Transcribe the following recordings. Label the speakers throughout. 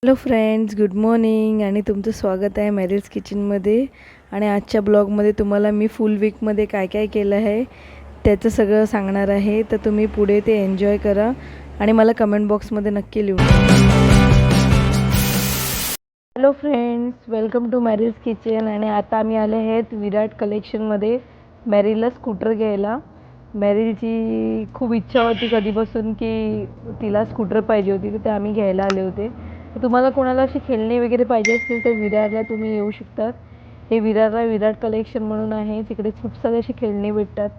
Speaker 1: Hello friends, good morning आणि तुमचं स्वागत आहे मॅरीज किचनमध्ये. आणि आजच्या ब्लॉगमध्ये तुम्हाला मी फुल वीकमध्ये काय काय केलं आहे त्याचं सगळं सांगणार आहे. तर तुम्ही पुढे ते एन्जॉय करा आणि मला कमेंट बॉक्समध्ये नक्की लिहू. Hello friends, welcome to Mary's kitchen. आणि आता आम्ही आले आहेत विराट कलेक्शनमध्ये मॅरीला स्कूटर घ्यायला. मॅरीची खूप इच्छा होती कधीपासून की तिला स्कूटर पाहिजे होती, तर ते आम्ही घ्यायला आले होते. तुम्हाला कोणाला अशी खेळणी वगैरे पाहिजे असतील तर विरारला तुम्ही येऊ शकतात. हे विरारला विराट कलेक्शन म्हणून आहे. तिकडे खूप सारे अशी खेळणी भेटतात,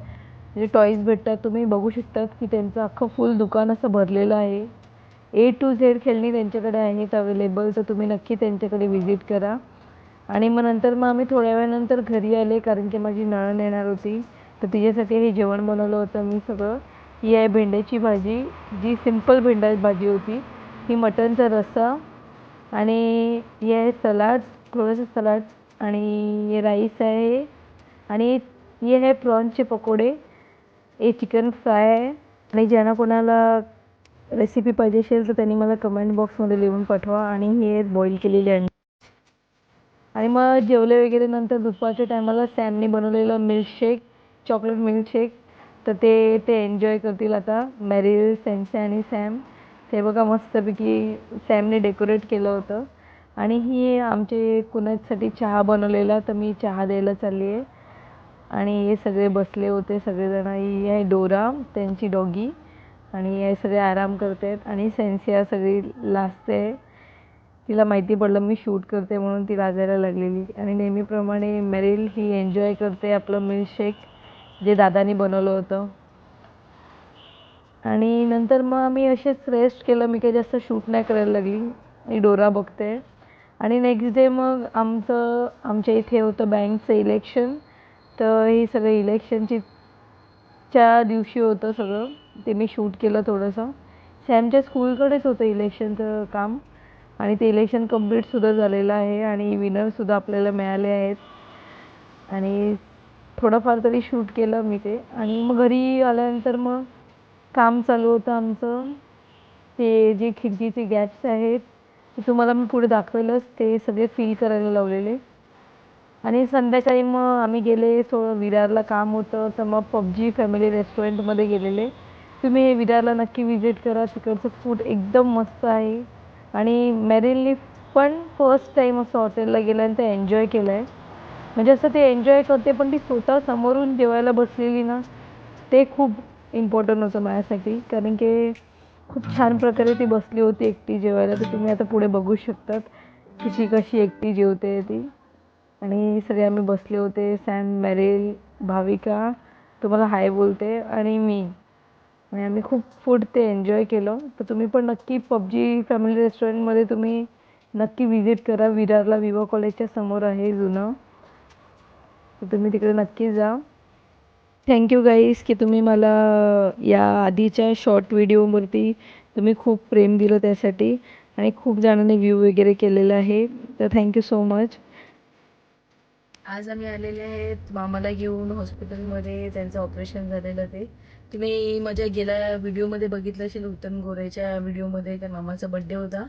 Speaker 1: म्हणजे टॉईज भेटतात. तुम्ही बघू शकतात की त्यांचं अख्खं फुल दुकान असं भरलेलं आहे. A to Z खेळणी त्यांच्याकडे आहेत अवेलेबल. तर तुम्ही नक्की त्यांच्याकडे व्हिजिट करा. आणि मग नंतर आम्ही थोड्या वेळानंतर घरी आले, कारण की माझी नणंद येणार होती. तर तिच्यासाठी हे जेवण बनवलं होतं मी सगळं. ही आहे भेंड्याची भाजी, जी सिंपल भेंडा भाजी होती. ही मटनचा रस्सा आणि हे आहे सलाड्स, थोडंसं सलाड्स. आणि हे राईस आहे. आणि हे आहे प्रॉन्सचे पकोडे. हे चिकन फ्राय आहे. आणि ज्यांना कोणाला रेसिपी पाहिजे असेल तर त्यांनी मला कमेंट बॉक्समध्ये लिहून पाठवा. आणि हे बॉईल केलेले अंडे. आणि मग जेवले वगैरे नंतर दुपारच्या टायमाला सॅमने बनवलेलं मिल्कशेक, चॉकलेट मिल्कशेक. तर ते ते एन्जॉय करतील आता मॅरी, सेन्से आणि सॅम. ते बघा मस्तपैकी सॅमने डेकोरेट केलं होतं. आणि ही आमचे कुणासाठी चहा बनवलेला, तर मी चहा द्यायला चालली आहे. आणि हे सगळे बसले होते सगळेजण. ही आहे डोरा, त्यांची डॉगी. आणि हे सगळे आराम करत आहेत. आणि सेन्सिया सगळी लाजते. तिला माहिती पडलं मी शूट करते म्हणून ती लाजायला लागलेली. आणि नेहमीप्रमाणे मेरिल ही एन्जॉय करते आपलं मिल्कशेक जे दादानी बनवलं होतं. आणि नंतर मग आम्ही असेच रेस्ट केलं. मी काही जास्त शूट नाही करायला लागली. मी डोरा बघते. आणि नेक्स्ट डे मग आमच्या इथे होतं बँकचं इलेक्शन. तर हे सगळं इलेक्शनची च्या दिवशी होतं सगळं. ते मी शूट केलं थोडंसं. सॅमच्या स्कूलकडेच होतं इलेक्शनचं काम. आणि ते इलेक्शन कंप्लीटसुद्धा झालेलं आहे. आणि विनरसुद्धा आपल्याला मिळाले आहेत. आणि थोडंफार तरी शूट केलं मी ते. आणि मग घरी आल्यानंतर मग काम चालू होतं आमचं. ते जे खिडकीचे गॅप्स आहेत ते तुम्हाला मी पुढे दाखवेलच, ते सगळे फिल करायला लावलेले. आणि संध्याकाळी मग आम्ही गेले, विरारला काम होतं तर मग पबजी फॅमिली रेस्टॉरंटमध्ये गेलेले. तुम्ही हे विरारला नक्की विजिट करा. तिकडचं फूड एकदम मस्त आहे. आणि मेरिलनी पण फर्स्ट टाईम असं हॉटेलला गेल्यानंतर एन्जॉय केलं आहे. म्हणजे असं ते एन्जॉय करते, पण ती स्वतः समोरून जेवायला बसलेली ना, ते खूप इम्पॉर्टंट होतं माझ्यासाठी. कारण की खूप छान प्रकारे ती बसली होती एकटी जेवायला. तर तुम्ही आता पुढे बघू शकतात की ती कशी एकटी जेवते ती. आणि सगळे आम्ही बसले होते. सॅम, मेरिल, भाविका तुम्हाला हाय बोलते आणि मी. आणि आम्ही खूप फूड ते एन्जॉय केलं. तर तुम्ही पण नक्की पबजी फॅमिली रेस्टॉरंटमध्ये तुम्ही नक्की विजिट करा. विरारला विवा कॉलेजच्या समोर आहे जुनं. तर तुम्ही तिकडे नक्की जा. थँक्यू गाईज की तुम्ही मला या आधीच्या शॉर्ट व्हिडिओवरती तुम्ही खूप प्रेम दिलं त्यासाठी. आणि खूप जणांनी व्ह्यू वगैरे केलेलं आहे. तर थँक्यू सो मच. आज आम्ही आलेले आहेत मामाला घेऊन हॉस्पिटलमध्ये. त्यांचं ऑपरेशन झालेलं ते तुम्ही माझ्या गेल्या व्हिडिओमध्ये बघितलं असेल. उत्तम गोरेच्या व्हिडिओमध्ये त्या मामाचा बड्डे होता.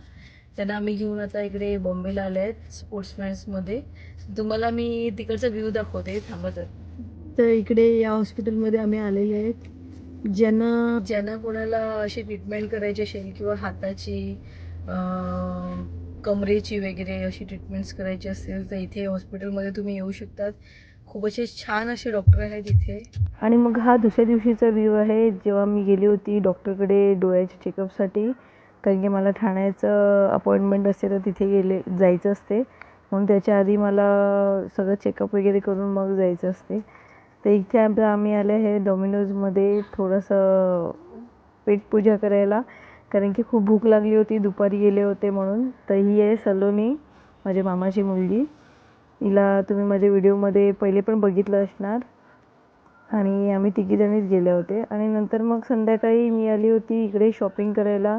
Speaker 1: त्यांना आम्ही घेऊन आता इकडे बॉम्बेला आले आहेत स्पोर्ट्समॅन्समध्ये. तुम्हाला मी तिकडचा व्ह्यू दाखवते, थांबा. तर इकडे या हॉस्पिटलमध्ये आम्ही आलेले आहेत. ज्यांना कोणाला अशी ट्रीटमेंट करायची असेल किंवा हाताची, कमरेची वगैरे अशी ट्रीटमेंट्स करायची असेल तर इथे हॉस्पिटलमध्ये तुम्ही येऊ शकतात. खूप असे छान असे डॉक्टर आहेत इथे. आणि मग हा दुसऱ्या दिवशीचा व्ह्यू आहे जेव्हा मी गेली होती डॉक्टरकडे डोळ्याच्या चेकअपसाठी. कारण की मला ठाण्याचं अपॉइंटमेंट असते तर तिथे जायचं असते. म्हणून त्याच्या आधी मला सगळं चेकअप वगैरे करून मग जायचं असते. तर इथे आम्ही आले आहे डॉमिनोजमध्ये थोडंसं पेटपूजा करायला. कारण की खूप भूक लागली होती, दुपारी गेले होते म्हणून. तर ही आहे सलोनी, माझ्या मामाची मुलगी. हिला तुम्ही माझ्या व्हिडिओमध्ये पहिले पण बघितलं असणार. आणि आम्ही तिघीजणीच गेले होते. आणि नंतर मग संध्याकाळी मी आली होती इकडे शॉपिंग करायला.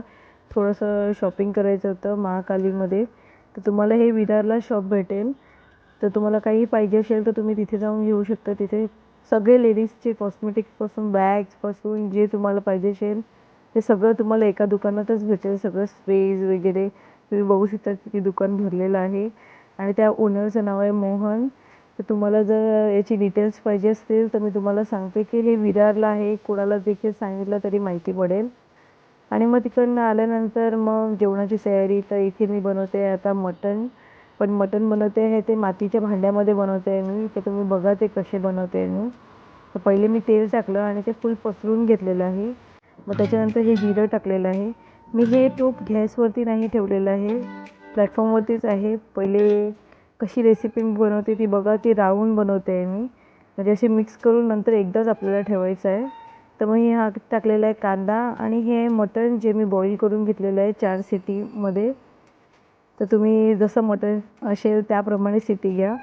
Speaker 1: थोडंसं शॉपिंग करायचं होतं महाकालीमध्ये. तर तुम्हाला हे विरारला शॉप भेटेल. तर तुम्हाला काही पाहिजे असेल तर तुम्ही तिथे जाऊन घेऊ शकता. तिथे सगळे लेडीजचे कॉस्मेटिक्सपासून बॅग्सपासून जे तुम्हाला पाहिजे असेल ते सगळं तुम्हाला एका दुकानातच भेटेल. सगळं स्प्रेज वगैरे तुम्ही बघू शकता किती दुकान भरलेलं आहे आणि त्या ओनरचं नाव आहे मोहन. तर तुम्हाला जर याची डिटेल्स पाहिजे असतील तर मी तुम्हाला सांगते की हे विरारला आहे. कोणाला देखील सांगितलं तरी माहिती पडेल. आणि मग तिकडनं आल्यानंतर मग जेवणाची तयारी. तर इथे मी बनवते आता मटण. पण मटण बनवते आहे ते मातीच्या भांड्यामध्ये बनवते आहे मी. ते तुम्ही बघा ते कसे बनवते आहे मी. तर पहिले मी तेल टाकलं आणि ते फुल पसरून घेतलेलं आहे. मग त्याच्यानंतर हे जिरं टाकलेलं आहे. मी हे टोप गॅसवरती नाही ठेवलेलं आहे, प्लॅटफॉर्मवरतीच आहे. पहिले कशी रेसिपी मी बनवते ती बघा. ती राऊंड बनवते आहे मी, म्हणजे असे मिक्स करून नंतर एकदाच आपल्याला ठेवायचं आहे. तर मग हा टाकलेला आहे कांदा आणि हे मटण जे मी बॉईल करून घेतलेलं आहे 4 शिटीमध्ये. तर तुम्ही जसं मटण असेल त्याप्रमाणे शिटी घ्या.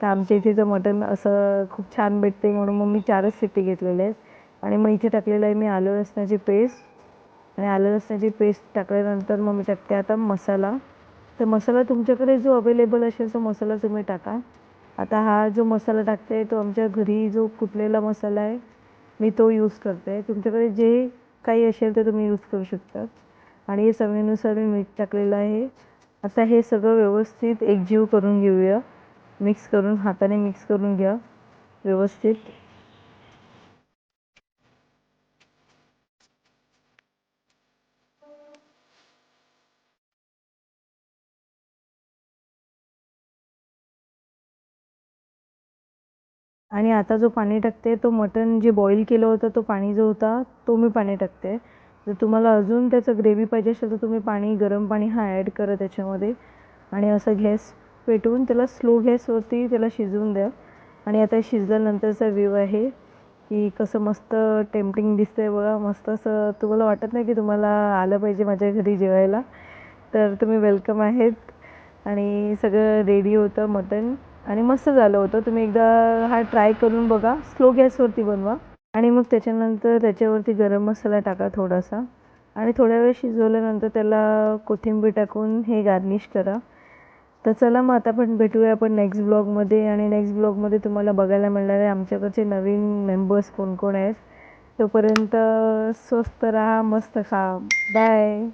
Speaker 1: तर आमच्या इथे जर मटण असं खूप छान भेटते म्हणून मग मी 4च शिट्टी घेतलेल्या आहेत. आणि मग इथे टाकलेलं आहे मी आलं लसणाची पेस्ट. आणि आलं लसणाची पेस्ट टाकल्यानंतर मग मी टाकते आता मसाला. तर मसाला तुमच्याकडे जो अवेलेबल असेल तो मसाला तुम्ही टाका. आता हा जो मसाला टाकते तो आमच्या घरी जो कुटलेला मसाला आहे मी तो यूज करते. तुमच्याकडे जे काही असेल ते तुम्ही यूज करू शकता. आणि हे चवीनुसार मी मीठ टाकलेलं आहे. आता हे सगळं व्यवस्थित एकजीव करून घेऊया. मिक्स करून हाताने मिक्स करून घ्या व्यवस्थित. आणि आता जो पाणी टाकते तो मटण जे बॉईल केलं होतं तो पाणी जो होता तो मी पाणी टाकते. जर तुम्हाला अजून त्याचं ग्रेव्ही पाहिजे असेल तर तुम्ही पाणी गरम पाणी ॲड करा त्याच्यामध्ये. आणि असं गॅस पेटवून त्याला स्लो गॅसवरती त्याला शिजवून द्या. आणि आता शिजल्यानंतरचा व्ह्यू आहे की कसं मस्त टेम्पटिंग दिसतंय बघा. मस्त असं तुम्हाला वाटत नाही की तुम्हाला आलं पाहिजे माझ्या घरी जेवायला. तर तुम्ही वेलकम आहेत. आणि सगळं रेडी होतं मटण आणि मस्त झालं होतं. तुम्ही एकदा हा ट्राय करून बघा. स्लो गॅसवरती बनवा. आणि मग त्याच्यानंतर त्याच्यावरती गरम मसाला टाका थोडासा. आणि थोड्या वेळ शिजवल्यानंतर त्याला कोथिंबीर टाकून हे गार्निश करा. तर चला मग आता आपण भेटूया आपण नेक्स्ट ब्लॉगमध्ये. आणि नेक्स्ट ब्लॉगमध्ये तुम्हाला बघायला मिळणार आहे आमच्याकडचे नवीन मेंबर्स कोण कोण आहेत. तोपर्यंत स्वस्त राहा, मस्त खा. बाय.